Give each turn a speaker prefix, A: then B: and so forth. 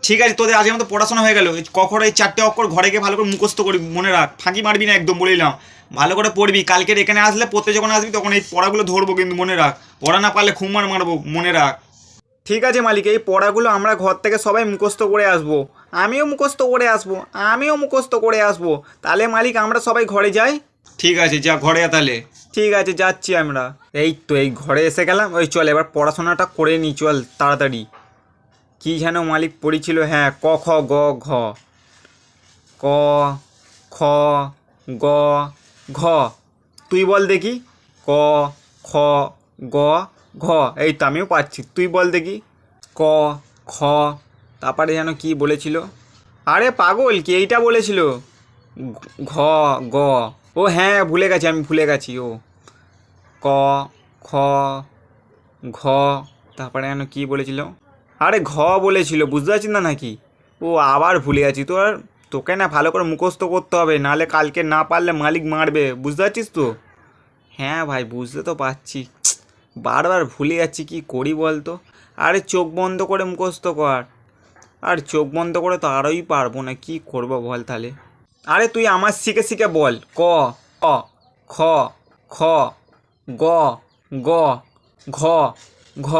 A: ঠিক আছে, তোদের আজকের মতো পড়াশোনা হয়ে গেল। কখন এই 4টে অক্ষর ঘরে গিয়ে ভালো করে মুখস্থ করবি, মনে রাখ, ফাঁকি মারবি না একদম, বলে দিলাম। ভালো করে পড়বি, কালকের এখানে আসলে পড়তে যখন আসবি তখন এই পড়াগুলো ধরবো, কিন্তু মনে রাখ, পড়া না পারলে খুব মারবো, মনে রাখ। ঠিক আছে মালিক, এই পড়াগুলো আমরা ঘর থেকে সবাই মুখস্থ করে আসবো। আমিও মুখস্থ করে আসবো, আমিও মুখস্থ করে আসবো। তাহলে মালিক আমরা সবাই ঘরে যাই। ঠিক আছে, যা ঘরে তাহলে। ঠিক আছে, যাচ্ছি আমরা। এই তো এই ঘরে এসে গেলাম। ওই চল এবার পড়াশোনাটা করে নিই, চল তাড়াতাড়ি। কি যেন মালিক পড়েছিল, হ্যাঁ, ক খ গ ঘ, ক খ গ ঘ। তুই বল দেখি। ক খ গ ঘ। এই তো আমিও পাচ্ছি, তুই বল দেখি। ক খ, তারপরে যেন কি বলেছিল, আরে পাগল, কি এইটা বলেছিল, ঘ গ। ও হ্যাঁ, ভুলে গেছি, আমি ভুলে গেছি। ও ক খ ঘ, তারপরে যেন কি বলেছিল, আরে ঘ বলেছিল, বুঝতে পারছিস না নাকি? ও আবার ভুলে গেছি। তোকে না ভালো করে মুখস্থ করতে হবে, নাহলে কালকে না পারলে মালিক মারবে, বুঝতে পারছিস তো? হ্যাঁ ভাই, বুঝতে তো পারছি, বারবার ভুলে যাচ্ছি, কি করি বল তো। আরে চোখ বন্ধ করে মুখস্থ কর। আর চোখ বন্ধ করে তো আরোই পারবো না, কি করবো বল তাহলে। আরে তুই আমার শিখে শিখে বল। ক অ খ খ গ গ ঘ ঘ